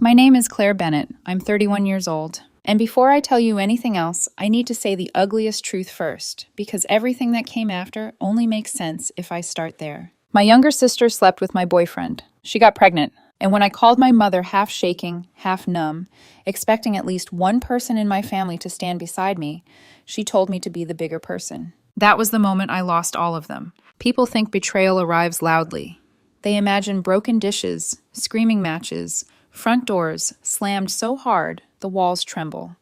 My name is Claire Bennett. I'm 31 years old. And before I tell you anything else, I need to say the ugliest truth first, because everything that came after only makes sense if I start there. My younger sister slept with my boyfriend. She got pregnant. And when I called my mother half shaking, half numb, expecting at least one person in my family to stand beside me, she told me to be the bigger person. That was the moment I lost all of them. People think betrayal arrives loudly. They imagine broken dishes, screaming matches, front doors slammed so hard the walls tremble.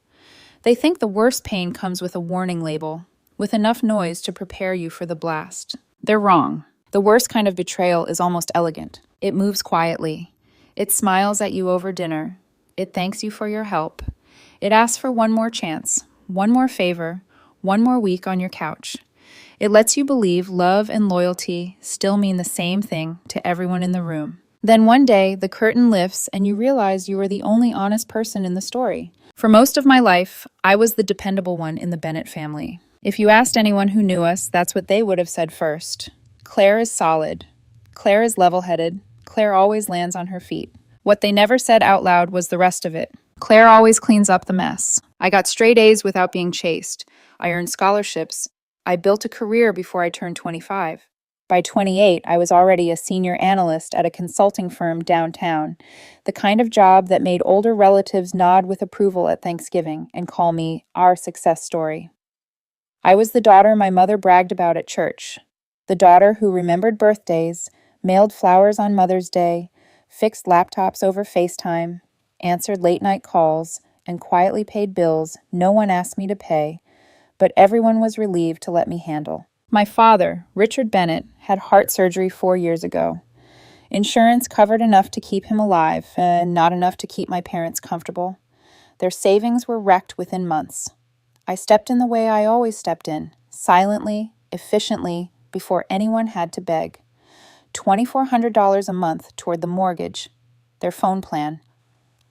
They think the worst pain comes with a warning label, with enough noise to prepare you for the blast. They're wrong. The worst kind of betrayal is almost elegant. It moves quietly. It smiles at you over dinner. It thanks you for your help. It asks for one more chance, one more favor, one more week on your couch. It lets you believe love and loyalty still mean the same thing to everyone in the room. Then one day, the curtain lifts and you realize you were the only honest person in the story. For most of my life, I was the dependable one in the Bennett family. If you asked anyone who knew us, that's what they would have said first. Claire is solid. Claire is level-headed. Claire always lands on her feet. What they never said out loud was the rest of it. Claire always cleans up the mess. I got straight A's without being chased. I earned scholarships. I built a career before I turned 25. By 28, I was already a senior analyst at a consulting firm downtown, the kind of job that made older relatives nod with approval at Thanksgiving and call me our success story. I was the daughter my mother bragged about at church, the daughter who remembered birthdays, mailed flowers on Mother's Day, fixed laptops over FaceTime, answered late-night calls, and quietly paid bills no one asked me to pay, but everyone was relieved to let me handle. My father, Richard Bennett, had heart surgery 4 years ago. Insurance covered enough to keep him alive, and not enough to keep my parents comfortable. Their savings were wrecked within months. I stepped in the way I always stepped in, silently, efficiently, before anyone had to beg. $2,400 a month toward the mortgage, their phone plan,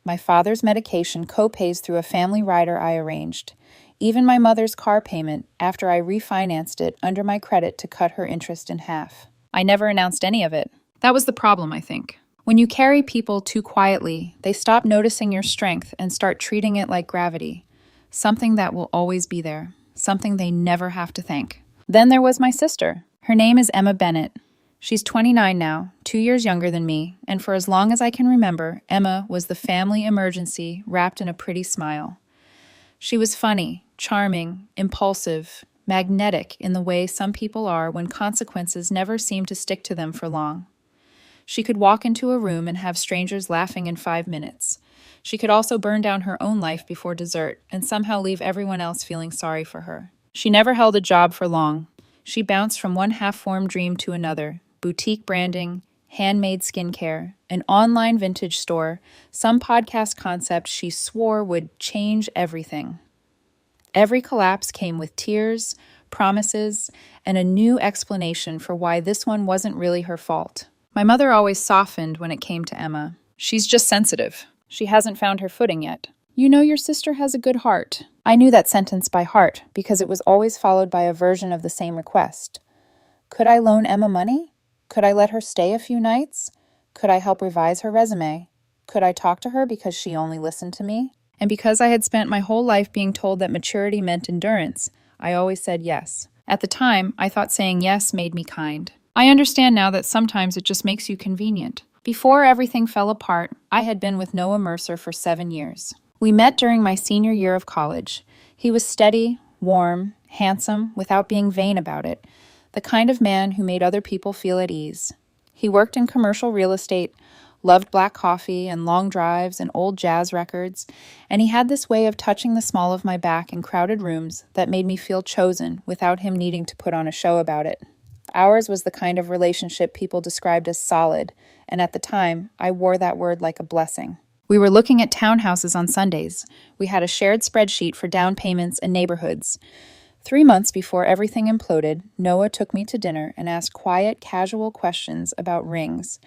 my father's medication co-pays through a family rider I arranged, even my mother's car payment after I refinanced it under my credit to cut her interest in half. I never announced any of it. That was the problem, I think. When you carry people too quietly, they stop noticing your strength and start treating it like gravity, something that will always be there, something they never have to thank. Then there was my sister. Her name is Emma Bennett. She's 29 now, 2 years younger than me, and for as long as I can remember, Emma was the family emergency wrapped in a pretty smile. She was funny, charming, impulsive, magnetic in the way some people are when consequences never seem to stick to them for long. She could walk into a room and have strangers laughing in 5 minutes. She could also burn down her own life before dessert and somehow leave everyone else feeling sorry for her. She never held a job for long. She bounced from one half-formed dream to another: boutique branding, handmade skincare, an online vintage store, some podcast concept she swore would change everything. Every collapse came with tears, promises, and a new explanation for why this one wasn't really her fault. My mother always softened when it came to Emma. She's just sensitive. She hasn't found her footing yet. You know your sister has a good heart. I knew that sentence by heart because it was always followed by a version of the same request. Could I loan Emma money? Could I let her stay a few nights? Could I help revise her resume? Could I talk to her because she only listened to me? And because I had spent my whole life being told that maturity meant endurance, I always said yes. At the time, I thought saying yes made me kind. I understand now that sometimes it just makes you convenient. Before everything fell apart, I had been with Noah Mercer for 7 years. We met during my senior year of college. He was steady, warm, handsome, without being vain about it, the kind of man who made other people feel at ease. He worked in commercial real estate, loved black coffee and long drives and old jazz records, and he had this way of touching the small of my back in crowded rooms that made me feel chosen without him needing to put on a show about it. Ours was the kind of relationship people described as solid, and at the time, I wore that word like a blessing. We were looking at townhouses on Sundays. We had a shared spreadsheet for down payments and neighborhoods. 3 months before everything imploded, Noah took me to dinner and asked quiet, casual questions about rings.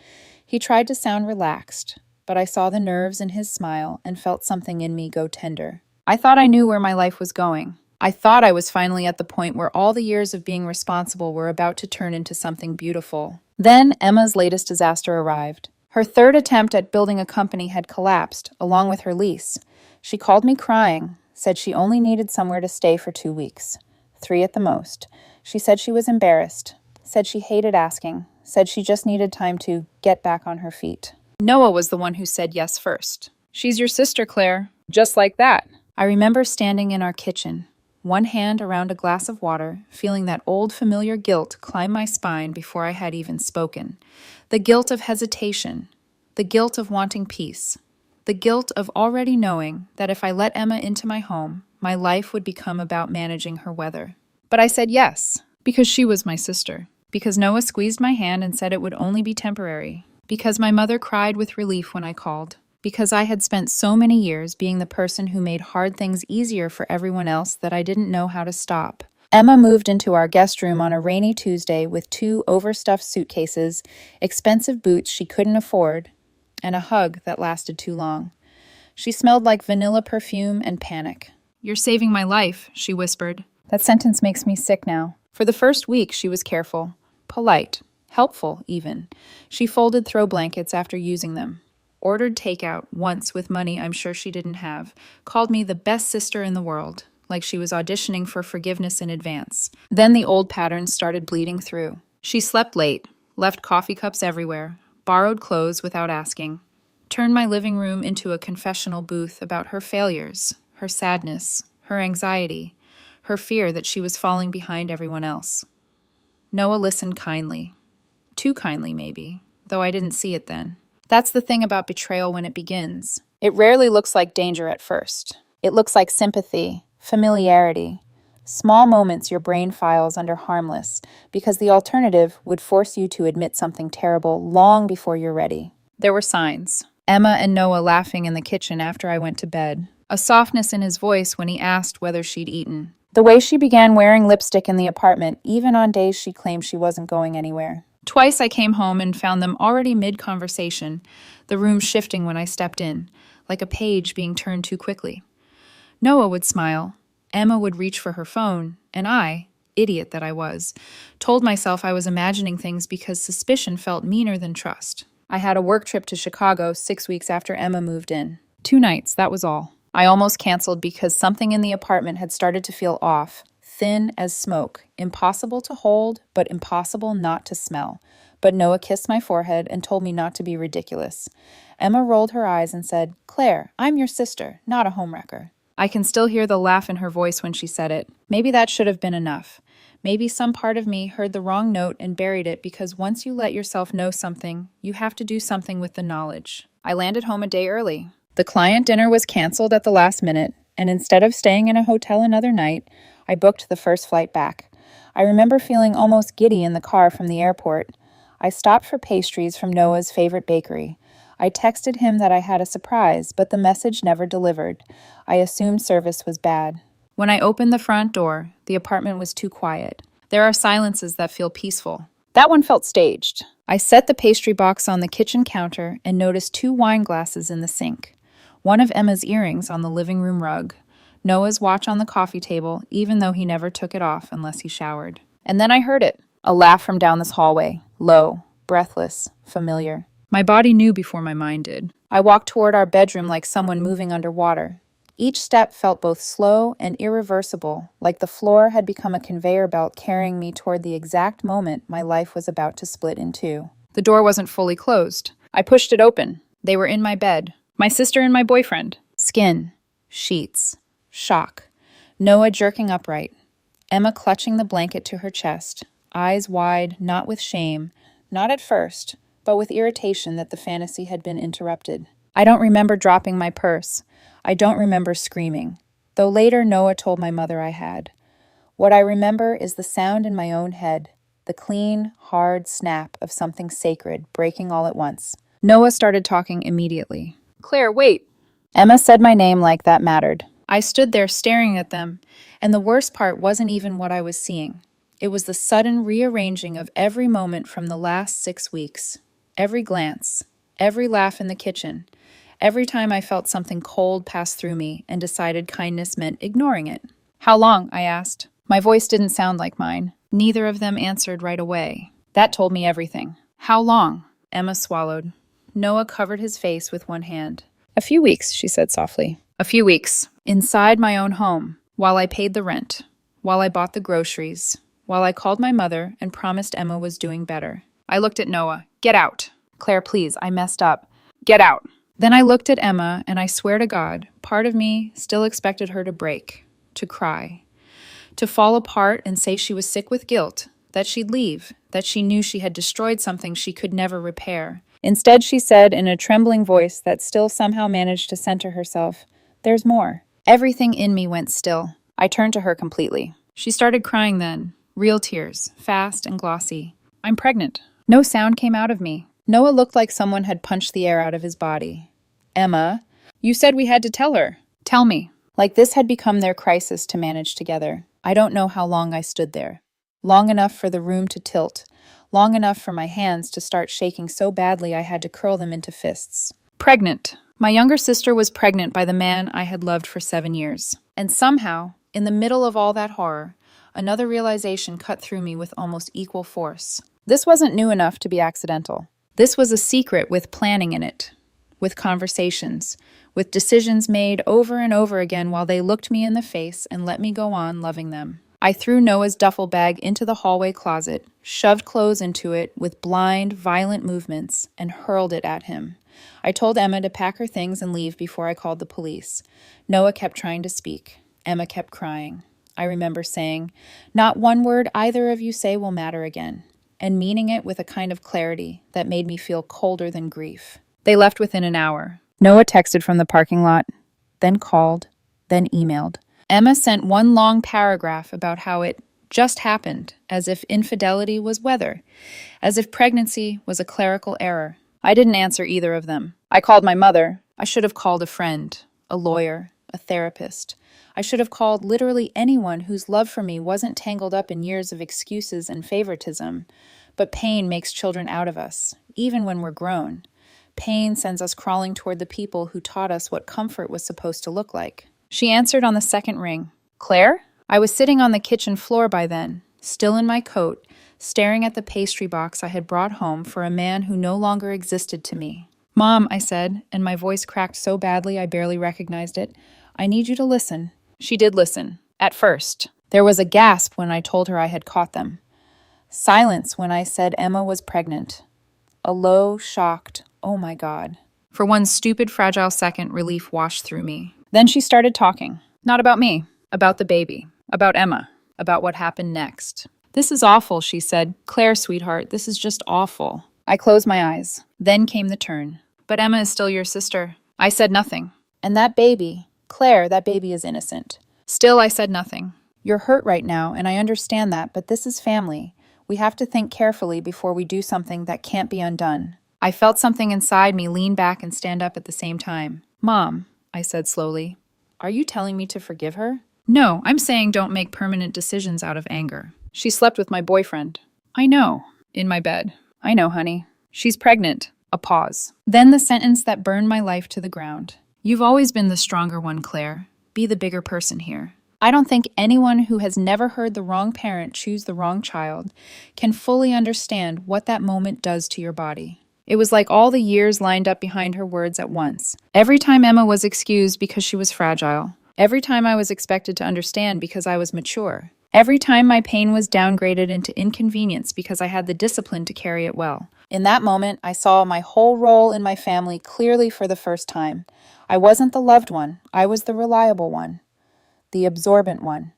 He tried to sound relaxed, but I saw the nerves in his smile and felt something in me go tender. I thought I knew where my life was going. I thought I was finally at the point where all the years of being responsible were about to turn into something beautiful. Then Emma's latest disaster arrived. Her third attempt at building a company had collapsed, along with her lease. She called me crying, said she only needed somewhere to stay for 2 weeks. 3 at the most. She said she was embarrassed, said she hated asking, said she just needed time to get back on her feet. Noah was the one who said yes first. "She's your sister, Claire." Just like that. I remember standing in our kitchen, one hand around a glass of water, feeling that old familiar guilt climb my spine before I had even spoken. The guilt of hesitation, the guilt of wanting peace, the guilt of already knowing that if I let Emma into my home, my life would become about managing her weather. But I said yes, because she was my sister, because Noah squeezed my hand and said it would only be temporary, because my mother cried with relief when I called, because I had spent so many years being the person who made hard things easier for everyone else that I didn't know how to stop. Emma moved into our guest room on a rainy Tuesday with 2 overstuffed suitcases, expensive boots she couldn't afford, and a hug that lasted too long. She smelled like vanilla perfume and panic. "You're saving my life," she whispered. That sentence makes me sick now. For the first week, she was careful, polite, helpful even. She folded throw blankets after using them, ordered takeout once with money I'm sure she didn't have, called me the best sister in the world, like she was auditioning for forgiveness in advance. Then the old patterns started bleeding through. She slept late, left coffee cups everywhere, borrowed clothes without asking, turned my living room into a confessional booth about her failures, her sadness, her anxiety, her fear that she was falling behind everyone else. Noah listened kindly. Too kindly, maybe, though I didn't see it then. That's the thing about betrayal when it begins. It rarely looks like danger at first. It looks like sympathy, familiarity, small moments your brain files under harmless, because the alternative would force you to admit something terrible long before you're ready. There were signs. Emma and Noah laughing in the kitchen after I went to bed. A softness in his voice when he asked whether she'd eaten. The way she began wearing lipstick in the apartment, even on days she claimed she wasn't going anywhere. Twice I came home and found them already mid-conversation, the room shifting when I stepped in, like a page being turned too quickly. Noah would smile, Emma would reach for her phone, and I, idiot that I was, told myself I was imagining things because suspicion felt meaner than trust. I had a work trip to Chicago 6 weeks after Emma moved in. 2 nights, that was all. I almost canceled because something in the apartment had started to feel off, thin as smoke, impossible to hold, but impossible not to smell. But Noah kissed my forehead and told me not to be ridiculous. Emma rolled her eyes and said, "Claire, I'm your sister, not a homewrecker." I can still hear the laugh in her voice when she said it. Maybe that should have been enough. Maybe some part of me heard the wrong note and buried it because once you let yourself know something, you have to do something with the knowledge. I landed home a day early. The client dinner was canceled at the last minute, and instead of staying in a hotel another night, I booked the first flight back. I remember feeling almost giddy in the car from the airport. I stopped for pastries from Noah's favorite bakery. I texted him that I had a surprise, but the message never delivered. I assumed service was bad. When I opened the front door, the apartment was too quiet. There are silences that feel peaceful. That one felt staged. I set the pastry box on the kitchen counter and noticed 2 wine glasses in the sink. One of Emma's earrings on the living room rug. Noah's watch on the coffee table, even though he never took it off unless he showered. And then I heard it. A laugh from down this hallway. Low, breathless, familiar. My body knew before my mind did. I walked toward our bedroom like someone moving underwater. Each step felt both slow and irreversible, like the floor had become a conveyor belt carrying me toward the exact moment my life was about to split in 2. The door wasn't fully closed. I pushed it open. They were in my bed. My sister and my boyfriend. Skin. Sheets. Shock. Noah jerking upright. Emma clutching the blanket to her chest. Eyes wide, not with shame. Not at first, but with irritation that the fantasy had been interrupted. I don't remember dropping my purse. I don't remember screaming, though later Noah told my mother I had. What I remember is the sound in my own head, the clean, hard snap of something sacred breaking all at once. Noah started talking immediately. "Claire, wait." Emma said my name like that mattered. I stood there staring at them, and the worst part wasn't even what I was seeing. It was the sudden rearranging of every moment from the last 6 weeks. Every glance, every laugh in the kitchen, every time I felt something cold pass through me and decided kindness meant ignoring it. "How long?" I asked. My voice didn't sound like mine. Neither of them answered right away. That told me everything. "How long?" Emma swallowed. Noah covered his face with one hand. "A few weeks," she said softly. "A few weeks. Inside my own home, while I paid the rent, while I bought the groceries, while I called my mother and promised Emma was doing better." I looked at Noah. "Get out." "Claire, please, I messed up." "Get out." Then I looked at Emma, and I swear to God, part of me still expected her to break, to cry, to fall apart and say she was sick with guilt, that she'd leave, that she knew she had destroyed something she could never repair. Instead, she said in a trembling voice that still somehow managed to center herself, "There's more." Everything in me went still. I turned to her completely. She started crying then, real tears, fast and glossy. "I'm pregnant." No sound came out of me. Noah looked like someone had punched the air out of his body. "Emma, you said we had to tell her." "Tell me." Like this had become their crisis to manage together. I don't know how long I stood there. Long enough for the room to tilt. Long enough for my hands to start shaking so badly I had to curl them into fists. Pregnant. My younger sister was pregnant by the man I had loved for 7 years. And somehow, in the middle of all that horror, another realization cut through me with almost equal force. This wasn't new enough to be accidental. This was a secret with planning in it, with conversations, with decisions made over and over again while they looked me in the face and let me go on loving them. I threw Noah's duffel bag into the hallway closet, shoved clothes into it with blind, violent movements, and hurled it at him. I told Emma to pack her things and leave before I called the police. Noah kept trying to speak. Emma kept crying. I remember saying, "Not one word either of you say will matter again," and meaning it with a kind of clarity that made me feel colder than grief. They left within an hour. Noah texted from the parking lot, then called, then emailed. Emma sent one long paragraph about how it just happened, as if infidelity was weather, as if pregnancy was a clerical error. I didn't answer either of them. I called my mother. I should have called a friend, a lawyer, a therapist. I should have called literally anyone whose love for me wasn't tangled up in years of excuses and favoritism. But pain makes children out of us, even when we're grown. Pain sends us crawling toward the people who taught us what comfort was supposed to look like. She answered on the second ring. "Claire?" I was sitting on the kitchen floor by then, still in my coat, staring at the pastry box I had brought home for a man who no longer existed to me. "Mom," I said, and my voice cracked so badly I barely recognized it, "I need you to listen." She did listen. At first. There was a gasp when I told her I had caught them. Silence when I said Emma was pregnant. A low, shocked, "Oh my God." For one stupid, fragile second, relief washed through me. Then she started talking. Not about me. About the baby. About Emma. About what happened next. "This is awful," she said. "Claire, sweetheart, this is just awful." I closed my eyes. Then came the turn. "But Emma is still your sister." I said nothing. "And that baby, Claire, that baby is innocent." Still, I said nothing. "You're hurt right now, and I understand that, but this is family. We have to think carefully before we do something that can't be undone." I felt something inside me lean back and stand up at the same time. "Mom," I said slowly, "are you telling me to forgive her?" "No, I'm saying don't make permanent decisions out of anger." "She slept with my boyfriend." "I know." "In my bed." "I know, honey." "She's pregnant." A pause. Then the sentence that burned my life to the ground. "You've always been the stronger one, Claire. Be the bigger person here." I don't think anyone who has never heard the wrong parent choose the wrong child can fully understand what that moment does to your body. It was like all the years lined up behind her words at once. Every time Emma was excused because she was fragile. Every time I was expected to understand because I was mature. Every time my pain was downgraded into inconvenience because I had the discipline to carry it well. In that moment, I saw my whole role in my family clearly for the first time. I wasn't the loved one. I was the reliable one. The absorbent one.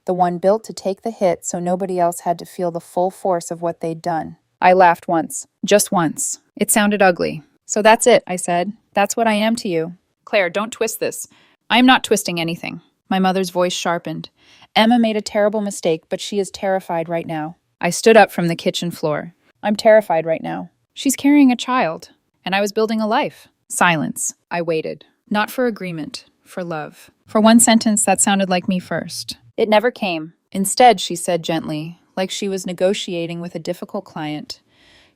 The one built to take the hit so nobody else had to feel the full force of what they'd done. I laughed once. Just once. It sounded ugly. "So that's it," I said. "That's what I am to you." "Claire, don't twist this." "I am not twisting anything." My mother's voice sharpened. "Emma made a terrible mistake, but she is terrified right now." I stood up from the kitchen floor. "I'm terrified right now. She's carrying a child, and I was building a life." Silence. I waited. Not for agreement, for love. For one sentence that sounded like me first. It never came. Instead, she said gently, like she was negotiating with a difficult client,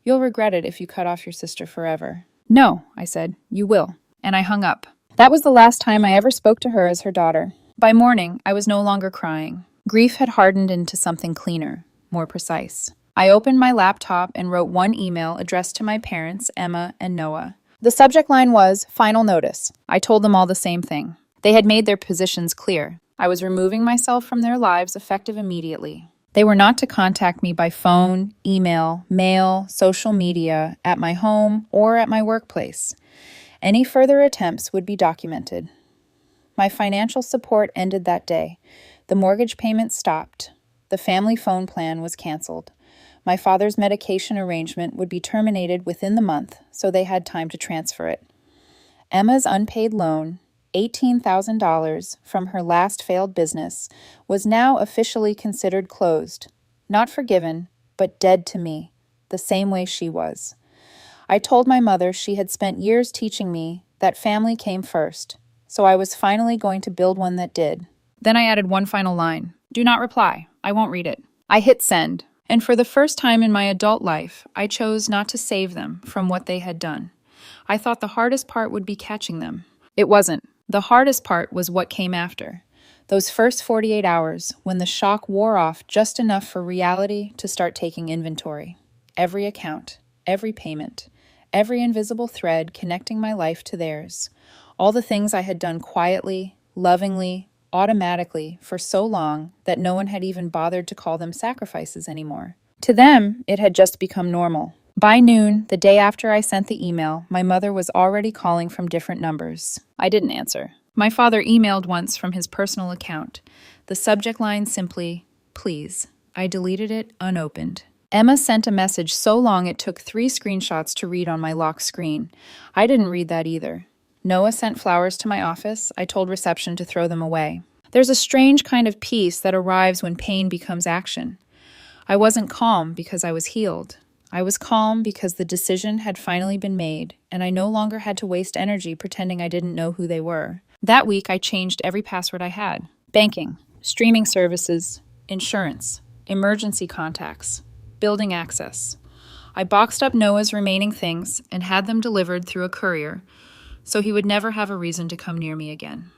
"You'll regret it if you cut off your sister forever." "No," I said, "you will." And I hung up. That was the last time I ever spoke to her as her daughter. By morning, I was no longer crying. Grief had hardened into something cleaner, more precise. I opened my laptop and wrote one email addressed to my parents, Emma and Noah. The subject line was final notice. I told them all the same thing. They had made their positions clear. I was removing myself from their lives effective immediately. They were not to contact me by phone, email, mail, social media, at my home, or at my workplace. Any further attempts would be documented. My financial support ended that day. The mortgage payment stopped. The family phone plan was canceled. My father's medication arrangement would be terminated within the month, so they had time to transfer it. Emma's unpaid loan, $18,000 from her last failed business, was now officially considered closed. Not forgiven, but dead to me, the same way she was. I told my mother she had spent years teaching me that family came first, so I was finally going to build one that did. Then I added one final line. Do not reply. I won't read it. I hit send, and for the first time in my adult life, I chose not to save them from what they had done. I thought the hardest part would be catching them. It wasn't. The hardest part was what came after. Those first 48 hours, when the shock wore off just enough for reality to start taking inventory. Every account, every payment, every invisible thread connecting my life to theirs. All the things I had done quietly, lovingly, automatically for so long that no one had even bothered to call them sacrifices anymore. To them, it had just become normal. By noon, the day after I sent the email, my mother was already calling from different numbers. I didn't answer. My father emailed once from his personal account. The subject line simply, please. I deleted it unopened. Emma sent a message so long it took 3 screenshots to read on my lock screen. I didn't read that either. Noah sent flowers to my office. I told reception to throw them away. There's a strange kind of peace that arrives when pain becomes action. I wasn't calm because I was healed. I was calm because the decision had finally been made, and I no longer had to waste energy pretending I didn't know who they were. That week, I changed every password I had. Banking, streaming services, insurance, emergency contacts, building access. I boxed up Noah's remaining things and had them delivered through a courier, so he would never have a reason to come near me again.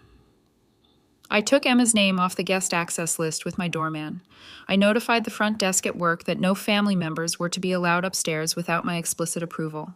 I took Emma's name off the guest access list with my doorman. I notified the front desk at work that no family members were to be allowed upstairs without my explicit approval.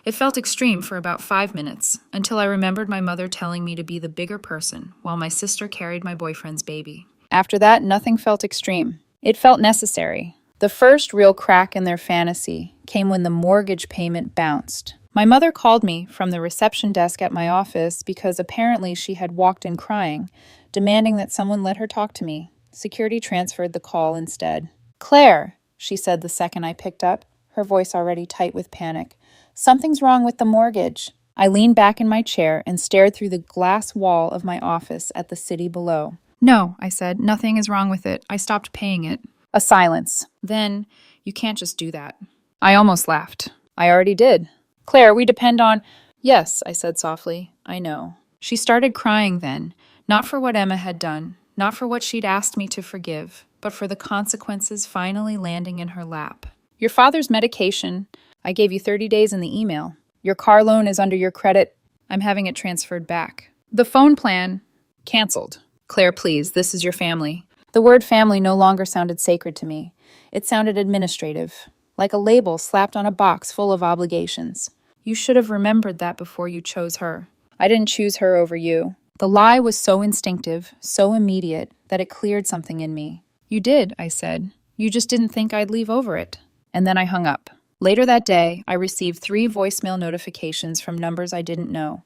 It felt extreme for about 5 minutes, until I remembered my mother telling me to be the bigger person while my sister carried my boyfriend's baby. After that, nothing felt extreme. It felt necessary. The first real crack in their fantasy came when the mortgage payment bounced. My mother called me from the reception desk at my office because apparently she had walked in crying, demanding that someone let her talk to me. Security transferred the call instead. "Claire," she said the second I picked up, her voice already tight with panic. "Something's wrong with the mortgage." I leaned back in my chair and stared through the glass wall of my office at the city below. "No," I said, "nothing is wrong with it. I stopped paying it." A silence. Then, "You can't just do that." I almost laughed. "I already did. Claire, we depend on—" "Yes," I said softly. "I know." She started crying then, not for what Emma had done, not for what she'd asked me to forgive, but for the consequences finally landing in her lap. "Your father's medication, I gave you 30 days in the email. Your car loan is under your credit. I'm having it transferred back. The phone plan, canceled. Claire, please, this is your family." The word family no longer sounded sacred to me. It sounded administrative, like a label slapped on a box full of obligations. You should have remembered that before you chose her. I didn't choose her over you. The lie was so instinctive, so immediate, that it cleared something in me. "You did," I said. "You just didn't think I'd leave over it." And then I hung up. Later that day, I received 3 voicemail notifications from numbers I didn't know.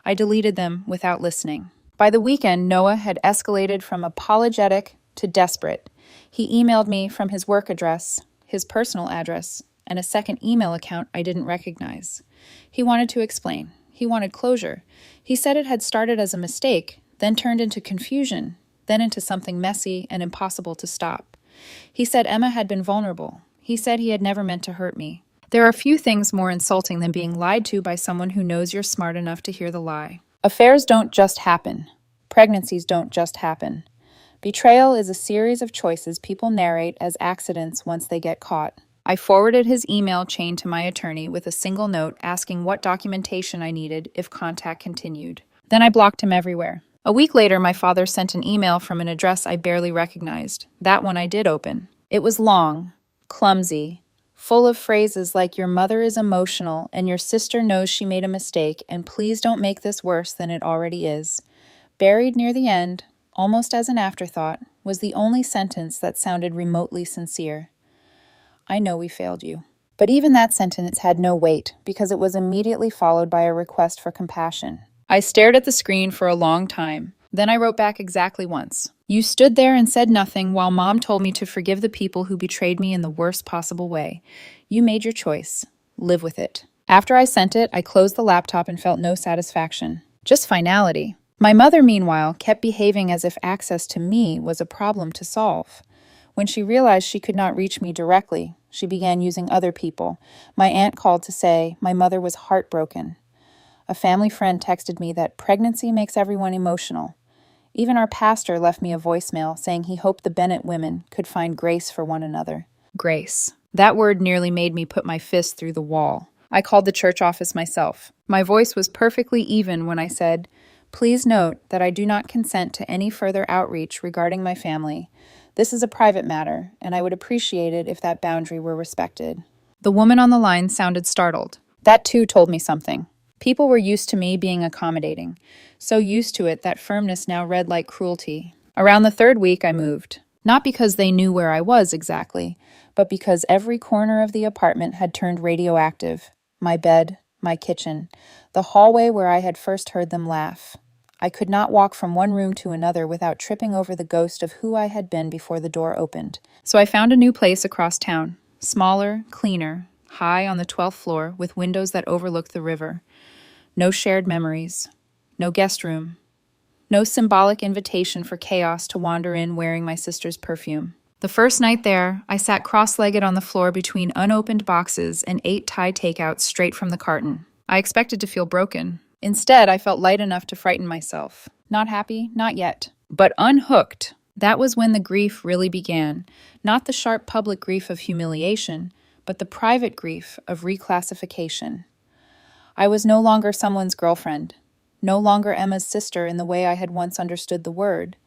I deleted them without listening. By the weekend, Noah had escalated from apologetic to desperate. He emailed me from his work address, his personal address, and a second email account I didn't recognize. He wanted to explain. He wanted closure. He said it had started as a mistake, then turned into confusion, then into something messy and impossible to stop. He said Emma had been vulnerable. He said he had never meant to hurt me. There are few things more insulting than being lied to by someone who knows you're smart enough to hear the lie. Affairs don't just happen. Pregnancies don't just happen. Betrayal is a series of choices people narrate as accidents once they get caught. I forwarded his email chain to my attorney with a single note asking what documentation I needed if contact continued. Then I blocked him everywhere. A week later, my father sent an email from an address I barely recognized. That one I did open. It was long, clumsy, full of phrases like "your mother is emotional" and "your sister knows she made a mistake and please don't make this worse than it already is." Buried near the end, almost as an afterthought, was the only sentence that sounded remotely sincere. "I know we failed you." But even that sentence had no weight because it was immediately followed by a request for compassion. I stared at the screen for a long time. Then I wrote back exactly once. "You stood there and said nothing while Mom told me to forgive the people who betrayed me in the worst possible way. You made your choice. Live with it." After I sent it, I closed the laptop and felt no satisfaction. Just finality. My mother, meanwhile, kept behaving as if access to me was a problem to solve. When she realized she could not reach me directly, she began using other people. My aunt called to say my mother was heartbroken. A family friend texted me that pregnancy makes everyone emotional. Even our pastor left me a voicemail saying he hoped the Bennett women could find grace for one another. Grace. That word nearly made me put my fist through the wall. I called the church office myself. My voice was perfectly even when I said, "Please note that I do not consent to any further outreach regarding my family. This is a private matter, and I would appreciate it if that boundary were respected." The woman on the line sounded startled. That too told me something. People were used to me being accommodating, so used to it that firmness now read like cruelty. Around the third week, I moved. Not because they knew where I was exactly, but because every corner of the apartment had turned radioactive. My bed, my kitchen, the hallway where I had first heard them laugh. I could not walk from one room to another without tripping over the ghost of who I had been before the door opened. So I found a new place across town, smaller, cleaner, high on the 12th floor with windows that overlooked the river. No shared memories, no guest room, no symbolic invitation for chaos to wander in wearing my sister's perfume. The first night there, I sat cross-legged on the floor between unopened boxes and ate Thai takeouts straight from the carton. I expected to feel broken. Instead, I felt light enough to frighten myself. Not happy, not yet. But unhooked. That was when the grief really began. Not the sharp public grief of humiliation, but the private grief of reclassification. I was no longer someone's girlfriend, no longer Emma's sister in the way I had once understood the word,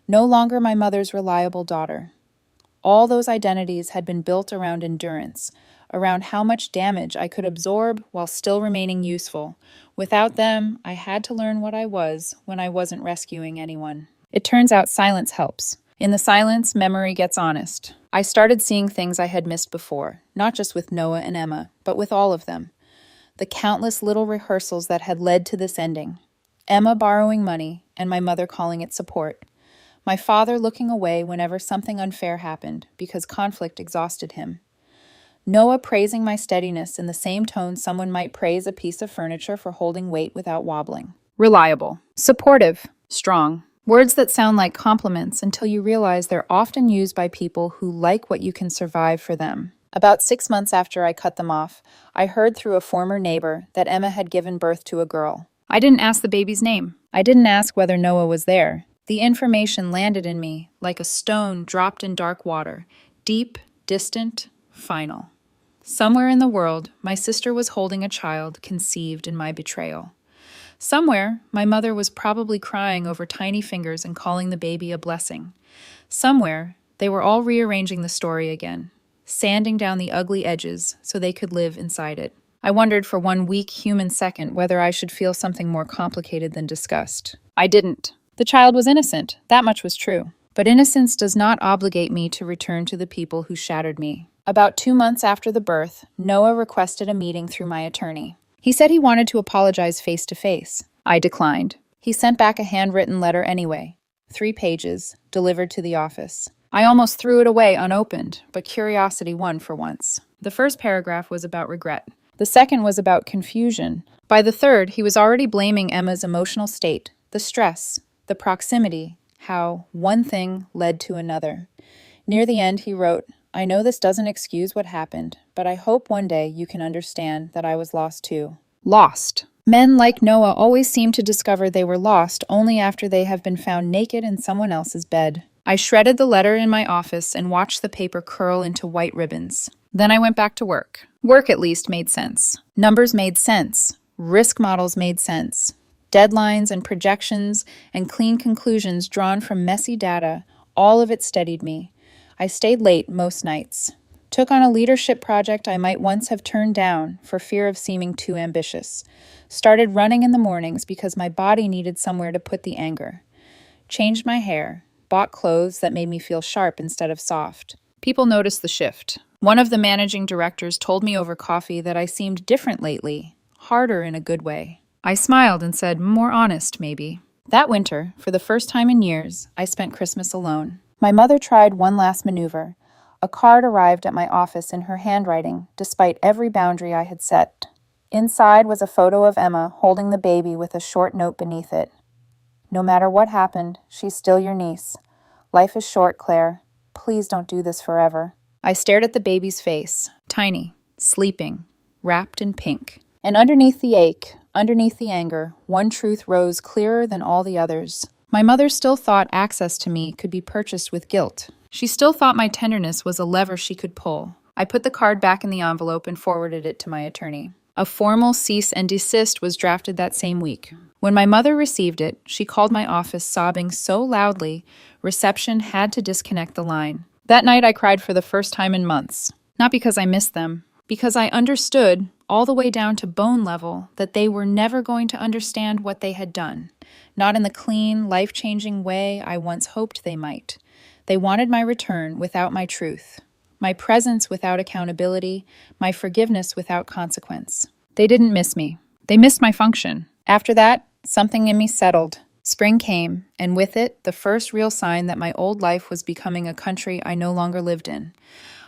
no longer my mother's reliable daughter. All those identities had been built around endurance, around how much damage I could absorb while still remaining useful. Without them, I had to learn what I was when I wasn't rescuing anyone. It turns out silence helps. In the silence, memory gets honest. I started seeing things I had missed before, not just with Noah and Emma, but with all of them. The countless little rehearsals that had led to this ending. Emma borrowing money, and my mother calling it support. My father looking away whenever something unfair happened, because conflict exhausted him. Noah praising my steadiness in the same tone someone might praise a piece of furniture for holding weight without wobbling. Reliable. Supportive. Strong. Words that sound like compliments until you realize they're often used by people who like what you can survive for them. About 6 months after I cut them off, I heard through a former neighbor that Emma had given birth to a girl. I didn't ask the baby's name. I didn't ask whether Noah was there. The information landed in me like a stone dropped in dark water, deep, distant, final. Somewhere in the world, my sister was holding a child conceived in my betrayal. Somewhere, my mother was probably crying over tiny fingers and calling the baby a blessing. Somewhere, they were all rearranging the story again, sanding down the ugly edges so they could live inside it. I wondered for one weak human second whether I should feel something more complicated than disgust. I didn't. The child was innocent, that much was true. But innocence does not obligate me to return to the people who shattered me. About 2 months after the birth, Noah requested a meeting through my attorney. He said he wanted to apologize face to face. I declined. He sent back a handwritten letter anyway. 3 pages, delivered to the office. I almost threw it away unopened, but curiosity won for once. The first paragraph was about regret. The second was about confusion. By the third, he was already blaming Emma's emotional state, the stress, the proximity, how one thing led to another. Near the end, he wrote, "I know this doesn't excuse what happened, but I hope one day you can understand that I was lost too." Lost. Men like Noah always seem to discover they were lost only after they have been found naked in someone else's bed. I shredded the letter in my office and watched the paper curl into white ribbons. Then I went back to work. Work at least made sense. Numbers made sense. Risk models made sense. Deadlines and projections and clean conclusions drawn from messy data, all of it steadied me. I stayed late most nights. Took on a leadership project I might once have turned down for fear of seeming too ambitious. Started running in the mornings because my body needed somewhere to put the anger. Changed my hair. Bought clothes that made me feel sharp instead of soft. People noticed the shift. One of the managing directors told me over coffee that I seemed different lately, harder in a good way. I smiled and said, more honest, maybe. That winter, for the first time in years, I spent Christmas alone. My mother tried one last maneuver. A card arrived at my office in her handwriting, despite every boundary I had set. Inside was a photo of Emma holding the baby with a short note beneath it. No matter what happened, she's still your niece. Life is short, Claire. Please don't do this forever. I stared at the baby's face, tiny, sleeping, wrapped in pink. And underneath the ache, underneath the anger, one truth rose clearer than all the others. My mother still thought access to me could be purchased with guilt. She still thought my tenderness was a lever she could pull. I put the card back in the envelope and forwarded it to my attorney. A formal cease and desist was drafted that same week. When my mother received it, she called my office sobbing so loudly, reception had to disconnect the line. That night I cried for the first time in months. Not because I missed them, because I understood, all the way down to bone level, that they were never going to understand what they had done. Not in the clean, life-changing way I once hoped they might. They wanted my return without my truth, my presence without accountability, my forgiveness without consequence. They didn't miss me. They missed my function. After that, something in me settled. Spring came, and with it, the first real sign that my old life was becoming a country I no longer lived in.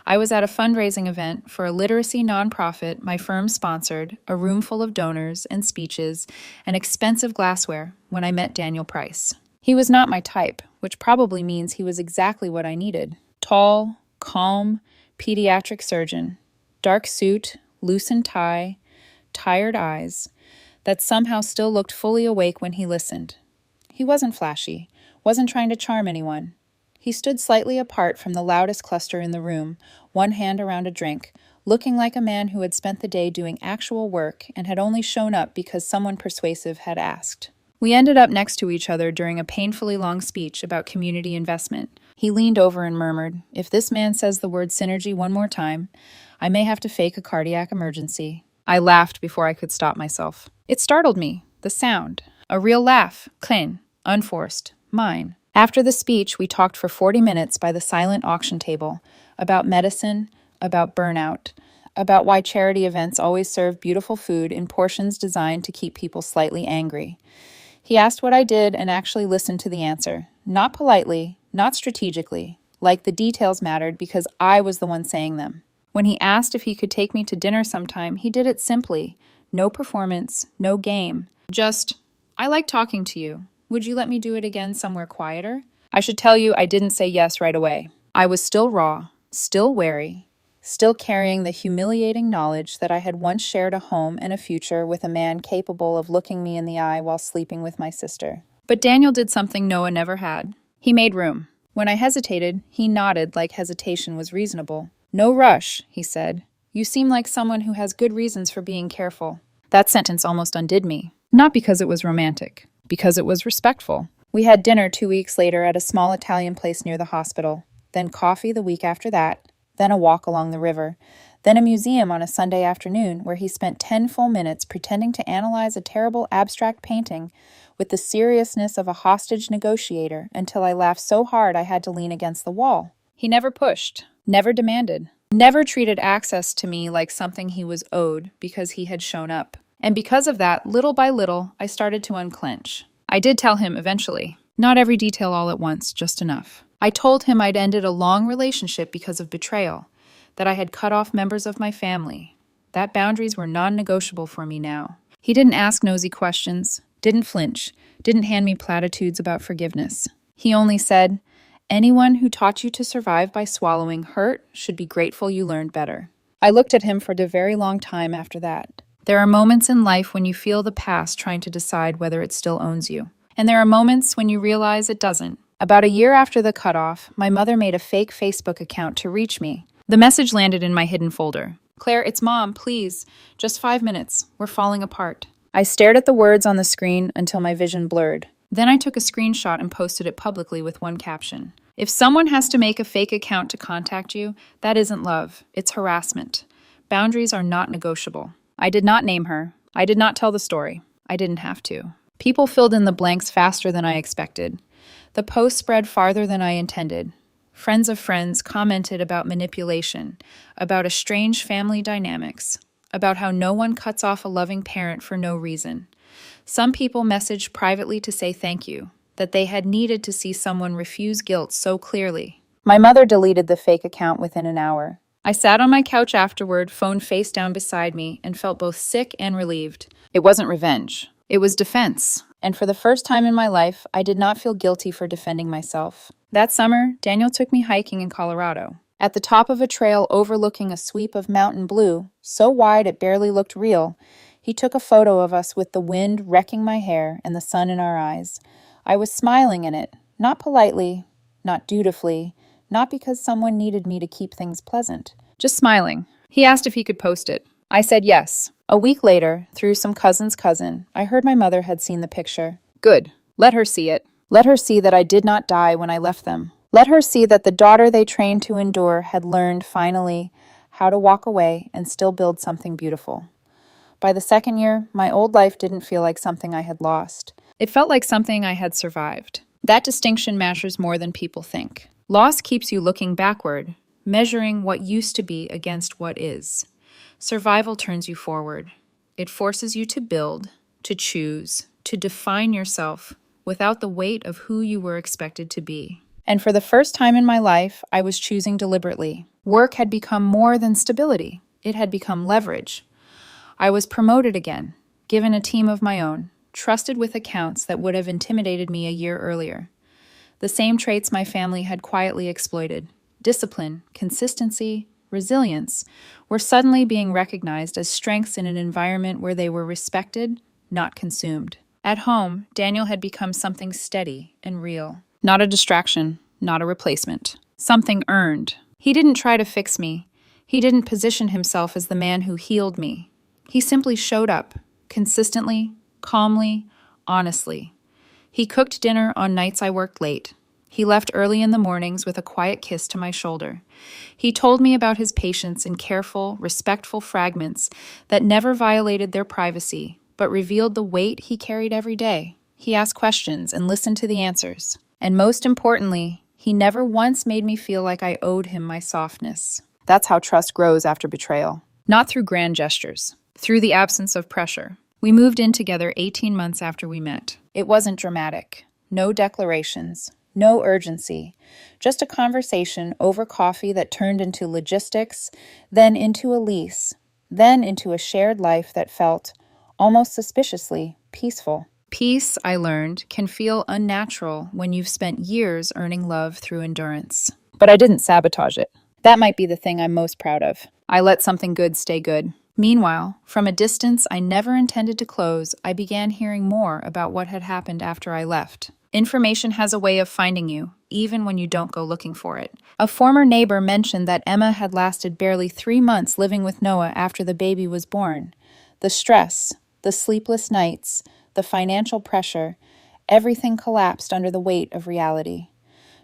I was at a fundraising event for a literacy nonprofit my firm sponsored, a room full of donors and speeches, and expensive glassware, when I met Daniel Price. He was not my type, which probably means he was exactly what I needed. Tall, calm, pediatric surgeon, dark suit, loosened tie, tired eyes, that somehow still looked fully awake when he listened. He wasn't flashy, wasn't trying to charm anyone. He stood slightly apart from the loudest cluster in the room, one hand around a drink, looking like a man who had spent the day doing actual work and had only shown up because someone persuasive had asked. We ended up next to each other during a painfully long speech about community investment. He leaned over and murmured, "If this man says the word synergy one more time, I may have to fake a cardiac emergency." I laughed before I could stop myself. It startled me, the sound. A real laugh, clean, unforced, mine. After the speech, we talked for 40 minutes by the silent auction table about medicine, about burnout, about why charity events always serve beautiful food in portions designed to keep people slightly angry. He asked what I did and actually listened to the answer. Not politely, not strategically, like the details mattered because I was the one saying them. When he asked if he could take me to dinner sometime, he did it simply. No performance, no game. Just, "I like talking to you. Would you let me do it again somewhere quieter?" I should tell you I didn't say yes right away. I was still raw, still wary, still carrying the humiliating knowledge that I had once shared a home and a future with a man capable of looking me in the eye while sleeping with my sister. But Daniel did something Noah never had. He made room. When I hesitated, he nodded like hesitation was reasonable. "No rush," he said. "You seem like someone who has good reasons for being careful." That sentence almost undid me. Not because it was romantic, because it was respectful. We had dinner 2 weeks later at a small Italian place near the hospital, then coffee the week after that, then a walk along the river, then a museum on a Sunday afternoon where he spent 10 full minutes pretending to analyze a terrible abstract painting with the seriousness of a hostage negotiator until I laughed so hard I had to lean against the wall. He never pushed, never demanded, never treated access to me like something he was owed because he had shown up. And because of that, little by little, I started to unclench. I did tell him eventually. Not every detail all at once, just enough. I told him I'd ended a long relationship because of betrayal, that I had cut off members of my family, that boundaries were non-negotiable for me now. He didn't ask nosy questions, didn't flinch, didn't hand me platitudes about forgiveness. He only said, "Anyone who taught you to survive by swallowing hurt should be grateful you learned better." I looked at him for a very long time after that. There are moments in life when you feel the past trying to decide whether it still owns you. And there are moments when you realize it doesn't. About a year after the cutoff, my mother made a fake Facebook account to reach me. The message landed in my hidden folder. "Claire, it's Mom, please. Just 5 minutes. We're falling apart." I stared at the words on the screen until my vision blurred. Then I took a screenshot and posted it publicly with one caption. If someone has to make a fake account to contact you, that isn't love, it's harassment. Boundaries are not negotiable. I did not name her. I did not tell the story. I didn't have to. People filled in the blanks faster than I expected. The post spread farther than I intended. Friends of friends commented about manipulation, about estranged family dynamics, about how no one cuts off a loving parent for no reason. Some people messaged privately to say thank you, that they had needed to see someone refuse guilt so clearly. My mother deleted the fake account within an hour. I sat on my couch afterward, phone face down beside me, and felt both sick and relieved. It wasn't revenge. It was defense. And for the first time in my life, I did not feel guilty for defending myself. That summer, Daniel took me hiking in Colorado. At the top of a trail overlooking a sweep of mountain blue, so wide it barely looked real, he took a photo of us with the wind wrecking my hair and the sun in our eyes. I was smiling in it, not politely, not dutifully, not because someone needed me to keep things pleasant. Just smiling. He asked if he could post it. I said yes. A week later, through some cousin's cousin, I heard my mother had seen the picture. Good. Let her see it. Let her see that I did not die when I left them. Let her see that the daughter they trained to endure had learned, finally, how to walk away and still build something beautiful. By the second year, my old life didn't feel like something I had lost. It felt like something I had survived. That distinction matters more than people think. Loss keeps you looking backward, measuring what used to be against what is. Survival turns you forward. It forces you to build, to choose, to define yourself without the weight of who you were expected to be. And for the first time in my life, I was choosing deliberately. Work had become more than stability. It had become leverage. I was promoted again, given a team of my own, trusted with accounts that would have intimidated me a year earlier. The same traits my family had quietly exploited, discipline, consistency, resilience, were suddenly being recognized as strengths in an environment where they were respected, not consumed. At home, Daniel had become something steady and real. Not a distraction, not a replacement. Something earned. He didn't try to fix me. He didn't position himself as the man who healed me. He simply showed up, consistently, calmly, honestly. He cooked dinner on nights I worked late. He left early in the mornings with a quiet kiss to my shoulder. He told me about his patients in careful, respectful fragments that never violated their privacy, but revealed the weight he carried every day. He asked questions and listened to the answers. And most importantly, he never once made me feel like I owed him my softness. That's how trust grows after betrayal. Not through grand gestures, through the absence of pressure. We moved in together 18 months after we met. It wasn't dramatic. No declarations. No urgency. Just a conversation over coffee that turned into logistics, then into a lease, then into a shared life that felt, almost suspiciously, peaceful. Peace, I learned, can feel unnatural when you've spent years earning love through endurance. But I didn't sabotage it. That might be the thing I'm most proud of. I let something good stay good. Meanwhile, from a distance I never intended to close, I began hearing more about what had happened after I left. Information has a way of finding you, even when you don't go looking for it. A former neighbor mentioned that Emma had lasted barely 3 months living with Noah after the baby was born. The stress, the sleepless nights, the financial pressure, everything collapsed under the weight of reality.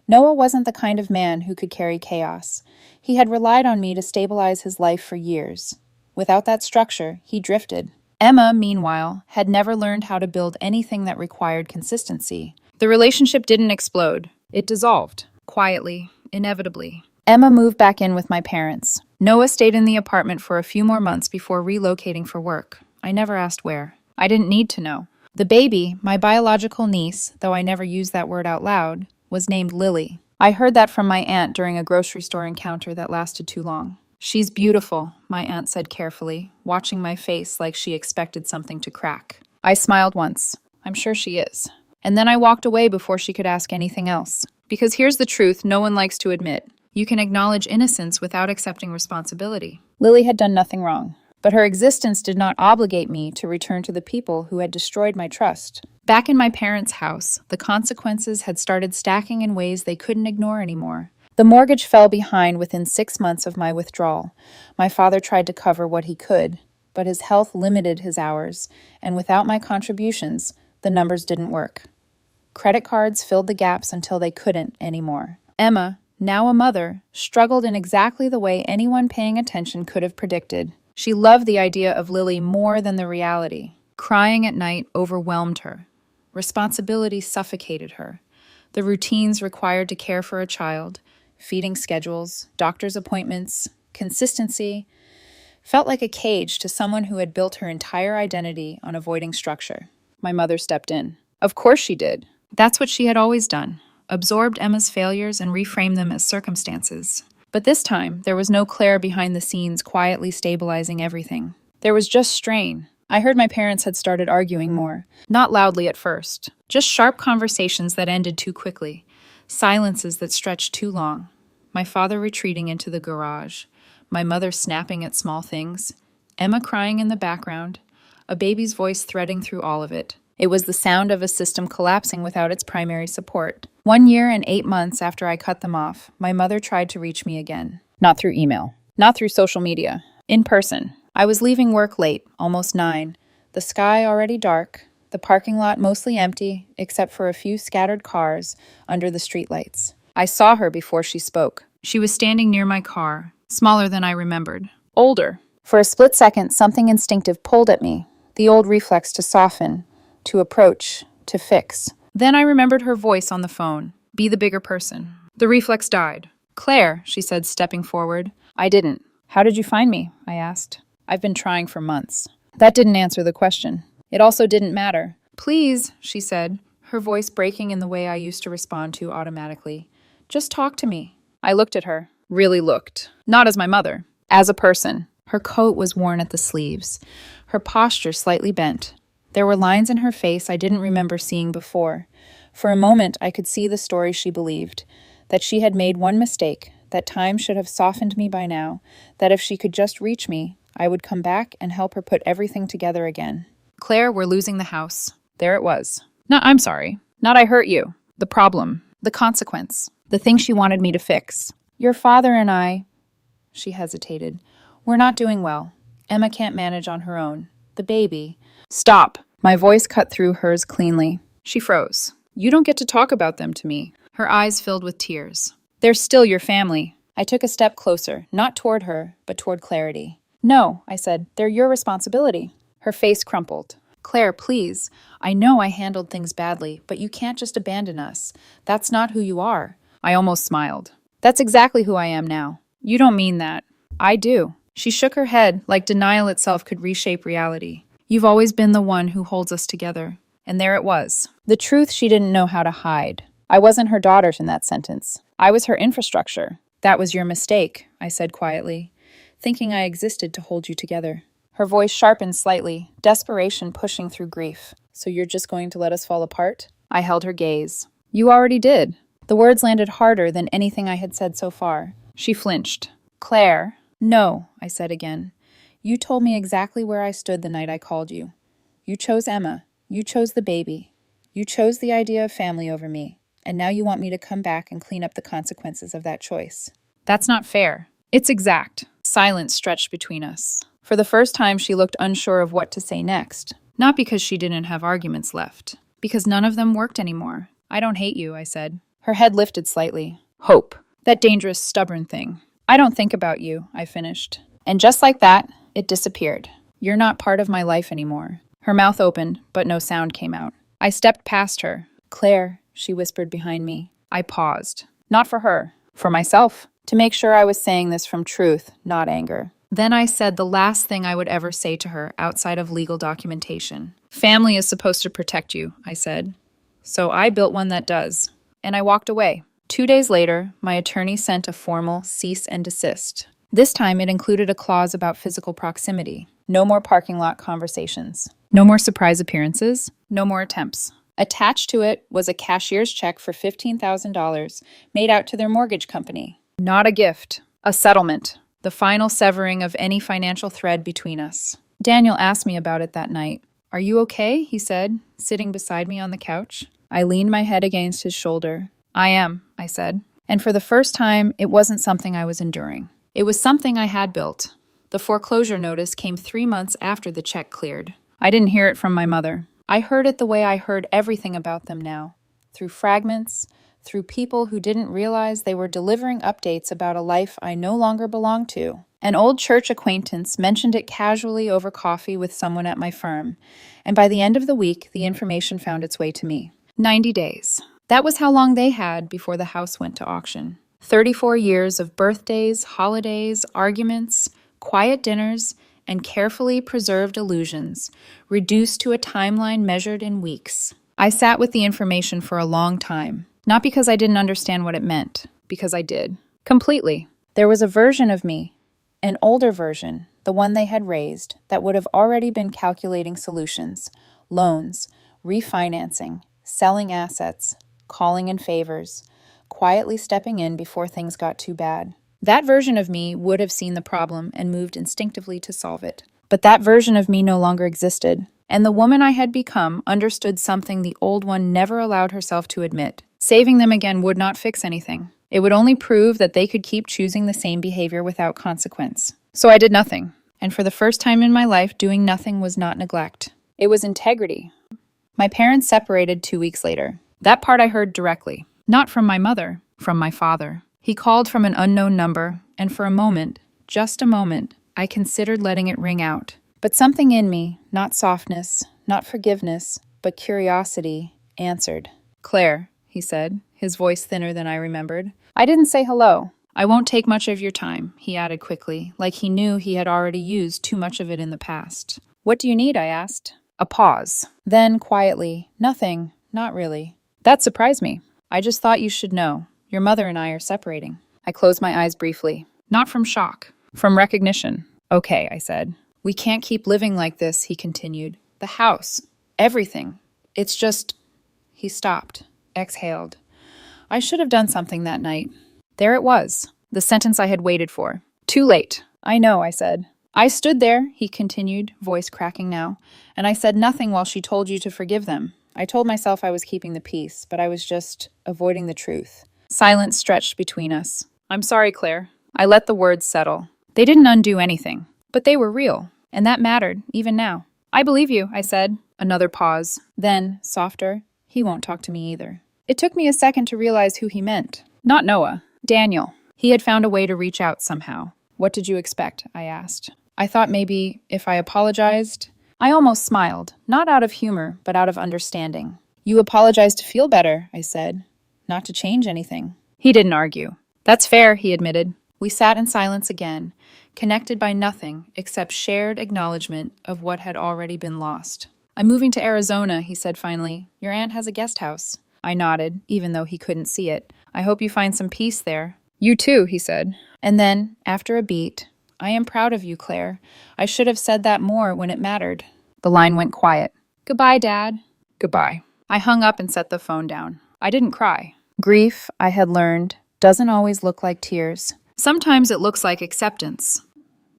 Noah wasn't the kind of man who could carry chaos. He had relied on me to stabilize his life for years. Without that structure, he drifted. Emma, meanwhile, had never learned how to build anything that required consistency. The relationship didn't explode. It dissolved, quietly, inevitably. Emma moved back in with my parents. Noah stayed in the apartment for a few more months before relocating for work. I never asked where. I didn't need to know. The baby, my biological niece, though I never used that word out loud, was named Lily. I heard that from my aunt during a grocery store encounter that lasted too long. "She's beautiful," my aunt said carefully, watching my face like she expected something to crack. I smiled once. "I'm sure she is." And then I walked away before she could ask anything else. Because here's the truth no one likes to admit. You can acknowledge innocence without accepting responsibility. Lily had done nothing wrong. But her existence did not obligate me to return to the people who had destroyed my trust. Back in my parents' house, the consequences had started stacking in ways they couldn't ignore anymore. The mortgage fell behind within 6 months of my withdrawal. My father tried to cover what he could, but his health limited his hours, and without my contributions, the numbers didn't work. Credit cards filled the gaps until they couldn't anymore. Emma, now a mother, struggled in exactly the way anyone paying attention could have predicted. She loved the idea of Lily more than the reality. Crying at night overwhelmed her. Responsibility suffocated her. The routines required to care for a child, feeding schedules, doctor's appointments, consistency, felt like a cage to someone who had built her entire identity on avoiding structure. My mother stepped in. Of course she did. That's what she had always done, absorbed Emma's failures and reframed them as circumstances. But this time, there was no Claire behind the scenes quietly stabilizing everything. There was just strain. I heard my parents had started arguing more. Not loudly at first. Just sharp conversations that ended too quickly. Silences that stretched too long. My father retreating into the garage. My mother snapping at small things. Emma crying in the background. A baby's voice threading through all of it. It was the sound of a system collapsing without its primary support. 1 year and 8 months after I cut them off, my mother tried to reach me again. Not through email. Not through social media. In person. I was leaving work late, almost 9. The sky already dark. The parking lot mostly empty, except for a few scattered cars under the streetlights. I saw her before she spoke. She was standing near my car, smaller than I remembered. Older. For a split second, something instinctive pulled at me. The old reflex to soften, to approach, to fix. Then I remembered her voice on the phone. Be the bigger person. The reflex died. Claire, she said, stepping forward. I didn't. How did you find me? I asked. I've been trying for months. That didn't answer the question. It also didn't matter. Please, she said, her voice breaking in the way I used to respond to automatically. Just talk to me. I looked at her. Really looked. Not as my mother. As a person. Her coat was worn at the sleeves. Her posture slightly bent. There were lines in her face I didn't remember seeing before. For a moment, I could see the story she believed. That she had made one mistake, that time should have softened me by now, that if she could just reach me, I would come back and help her put everything together again. Claire, we're losing the house. There it was. No, I'm sorry. Not I hurt you. The problem. The consequence. The thing she wanted me to fix. Your father and I, she hesitated, we're not doing well. Emma can't manage on her own. The baby. Stop. My voice cut through hers cleanly. She froze. You don't get to talk about them to me. Her eyes filled with tears. They're still your family. I took a step closer, not toward her, but toward clarity. No, I said, they're your responsibility. Her face crumpled. Claire, please. I know I handled things badly, but you can't just abandon us. That's not who you are. I almost smiled. That's exactly who I am now. You don't mean that. I do. She shook her head like denial itself could reshape reality. You've always been the one who holds us together. And there it was. The truth she didn't know how to hide. I wasn't her daughter in that sentence. I was her infrastructure. That was your mistake, I said quietly, thinking I existed to hold you together. Her voice sharpened slightly, desperation pushing through grief. So you're just going to let us fall apart? I held her gaze. You already did. The words landed harder than anything I had said so far. She flinched. Claire. No, I said again. You told me exactly where I stood the night I called you. You chose Emma. You chose the baby. You chose the idea of family over me. And now you want me to come back and clean up the consequences of that choice. That's not fair. It's exact. Silence stretched between us. For the first time, she looked unsure of what to say next. Not because she didn't have arguments left. Because none of them worked anymore. I don't hate you, I said. Her head lifted slightly. Hope. That dangerous, stubborn thing. I don't think about you, I finished. And just like that, it disappeared. You're not part of my life anymore. Her mouth opened, but no sound came out. I stepped past her. Claire, she whispered behind me. I paused. Not for her. For myself. To make sure I was saying this from truth, not anger. Then I said the last thing I would ever say to her outside of legal documentation. Family is supposed to protect you, I said. So I built one that does. And I walked away. 2 days later, my attorney sent a formal cease and desist. This time it included a clause about physical proximity. No more parking lot conversations. No more surprise appearances. No more attempts. Attached to it was a cashier's check for $15,000 made out to their mortgage company. Not a gift. A settlement. The final severing of any financial thread between us. Daniel asked me about it that night. Are you okay? He said, sitting beside me on the couch. I leaned my head against his shoulder. I am, I said. And for the first time, it wasn't something I was enduring. It was something I had built. The foreclosure notice came 3 months after the check cleared. I didn't hear it from my mother. I heard it the way I heard everything about them now. Through fragments, through people who didn't realize they were delivering updates about a life I no longer belonged to. An old church acquaintance mentioned it casually over coffee with someone at my firm, and by the end of the week, the information found its way to me. 90 days. That was how long they had before the house went to auction. 34 years of birthdays, holidays, arguments, quiet dinners, and carefully preserved illusions, reduced to a timeline measured in weeks. I sat with the information for a long time, not because I didn't understand what it meant, because I did. Completely. There was a version of me, an older version, the one they had raised, that would have already been calculating solutions, loans, refinancing, selling assets, calling in favors, quietly stepping in before things got too bad. That version of me would have seen the problem and moved instinctively to solve it. But that version of me no longer existed, and the woman I had become understood something the old one never allowed herself to admit. Saving them again would not fix anything. It would only prove that they could keep choosing the same behavior without consequence. So I did nothing, and for the first time in my life, doing nothing was not neglect. It was integrity. My parents separated 2 weeks later. That part I heard directly. Not from my mother, from my father. He called from an unknown number, and for a moment, just a moment, I considered letting it ring out. But something in me, not softness, not forgiveness, but curiosity, answered. "Claire," he said, his voice thinner than I remembered. I didn't say hello. "I won't take much of your time," he added quickly, like he knew he had already used too much of it in the past. "What do you need?" I asked. A pause. Then, quietly, "Nothing, not really." That surprised me. "I just thought you should know. Your mother and I are separating." I closed my eyes briefly. Not from shock, from recognition. "Okay," I said. "We can't keep living like this," he continued. "The house, everything. It's just—" He stopped, exhaled. I should have done something that night. There it was, the sentence I had waited for. "Too late." "I know," I said. "I stood there," he continued, voice cracking now, "and I said nothing while she told you to forgive them. I told myself I was keeping the peace, but I was just avoiding the truth." Silence stretched between us. "I'm sorry, Claire." I let the words settle. They didn't undo anything, but they were real, and that mattered, even now. "I believe you," I said. Another pause. Then, softer, "He won't talk to me either." It took me a second to realize who he meant. Not Noah. Daniel. He had found a way to reach out somehow. "What did you expect?" I asked. "I thought maybe if I apologized—" I almost smiled, not out of humor, but out of understanding. "You apologized to feel better," I said. "Not to change anything." He didn't argue. "That's fair," he admitted. We sat in silence again, connected by nothing except shared acknowledgement of what had already been lost. "I'm moving to Arizona," he said finally. "Your aunt has a guest house." I nodded, even though he couldn't see it. "I hope you find some peace there." "You too," he said. And then, after a beat, "I am proud of you, Claire. I should have said that more when it mattered." The line went quiet. "Goodbye, Dad." "Goodbye." I hung up and set the phone down. I didn't cry. Grief, I had learned, doesn't always look like tears. Sometimes it looks like acceptance.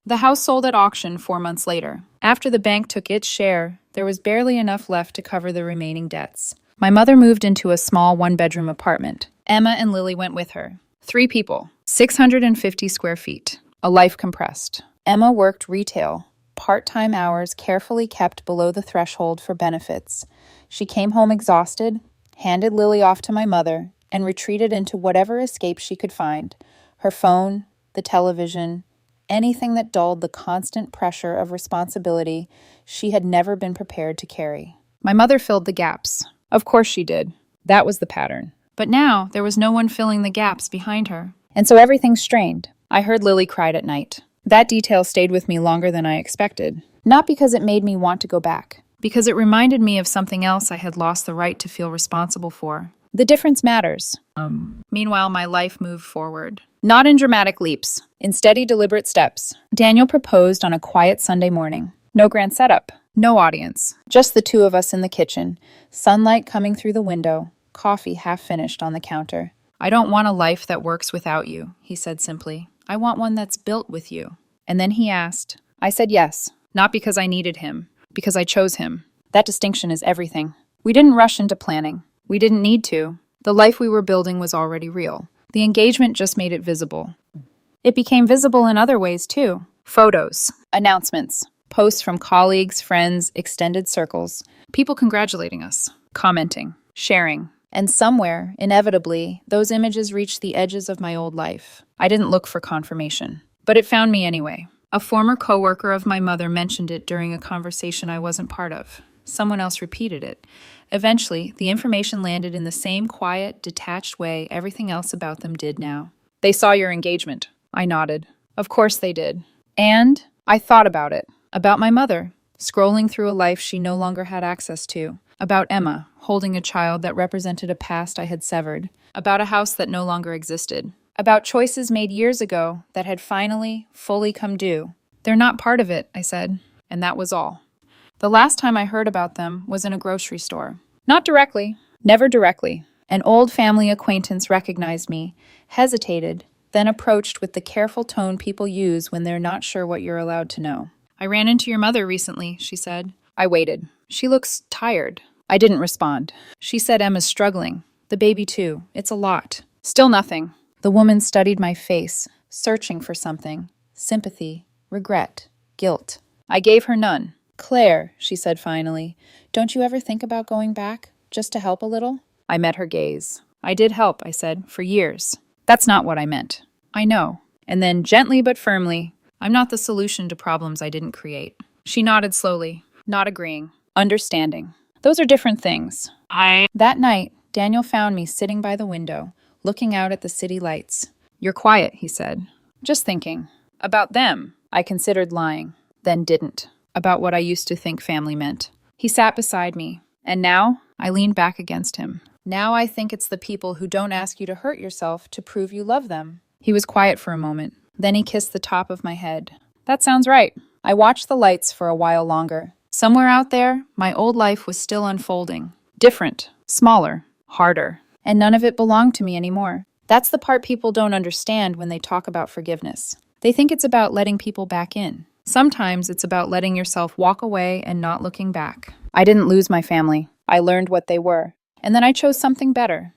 The house sold at auction 4 months later. After the bank took its share, there was barely enough left to cover the remaining debts. My mother moved into a small one-bedroom apartment. Emma and Lily went with her. 3 people, 650 square feet, a life compressed. Emma worked retail, part-time hours carefully kept below the threshold for benefits. She came home exhausted, handed Lily off to my mother, and retreated into whatever escape she could find. Her phone, the television, anything that dulled the constant pressure of responsibility she had never been prepared to carry. My mother filled the gaps. Of course she did. That was the pattern. But now there was no one filling the gaps behind her. And so everything strained. I heard Lily cried at night. That detail stayed with me longer than I expected. Not because it made me want to go back, because it reminded me of something else I had lost the right to feel responsible for. The difference matters. Meanwhile, my life moved forward. Not in dramatic leaps, in steady, deliberate steps. Daniel proposed on a quiet Sunday morning. No grand setup, no audience, just the 2 of us in the kitchen, sunlight coming through the window, coffee half finished on the counter. "I don't want a life that works without you," he said simply. "I want one that's built with you." And then he asked. I said yes, not because I needed him, because I chose him. That distinction is everything. We didn't rush into planning. We didn't need to. The life we were building was already real. The engagement just made it visible. It became visible in other ways, too. Photos, announcements, posts from colleagues, friends, extended circles, people congratulating us, commenting, sharing. And somewhere, inevitably, those images reached the edges of my old life. I didn't look for confirmation, but it found me anyway. A former coworker of my mother mentioned it during a conversation I wasn't part of. Someone else repeated it. Eventually, the information landed in the same quiet, detached way everything else about them did now. They saw your engagement. I nodded. Of course they did. And I thought about it. About my mother, scrolling through a life she no longer had access to. About Emma, holding a child that represented a past I had severed. About a house that no longer existed. About choices made years ago that had finally, fully come due. They're not part of it, I said, and that was all. The last time I heard about them was in a grocery store. Not directly, never directly. An old family acquaintance recognized me, hesitated, then approached with the careful tone people use when they're not sure what you're allowed to know. I ran into your mother recently, she said. I waited. She looks tired. I didn't respond. She said Emma's struggling. The baby too. It's a lot. Still nothing. The woman studied my face, searching for something. Sympathy, regret, guilt. I gave her none. Claire, she said finally, don't you ever think about going back, just to help a little? I met her gaze. I did help, I said, for years. That's not what I meant. I know. And then, gently but firmly, I'm not the solution to problems I didn't create. She nodded slowly, not agreeing, understanding. Those are different things. That night, Daniel found me sitting by the window, looking out at the city lights. You're quiet, he said. Just thinking. About them. I considered lying, then didn't. About what I used to think family meant. He sat beside me, and now I leaned back against him. Now I think it's the people who don't ask you to hurt yourself to prove you love them. He was quiet for a moment. Then he kissed the top of my head. That sounds right. I watched the lights for a while longer. Somewhere out there, my old life was still unfolding. Different, smaller, harder. And none of it belonged to me anymore. That's the part people don't understand when they talk about forgiveness. They think it's about letting people back in. Sometimes it's about letting yourself walk away and not looking back. I didn't lose my family. I learned what they were. And then I chose something better.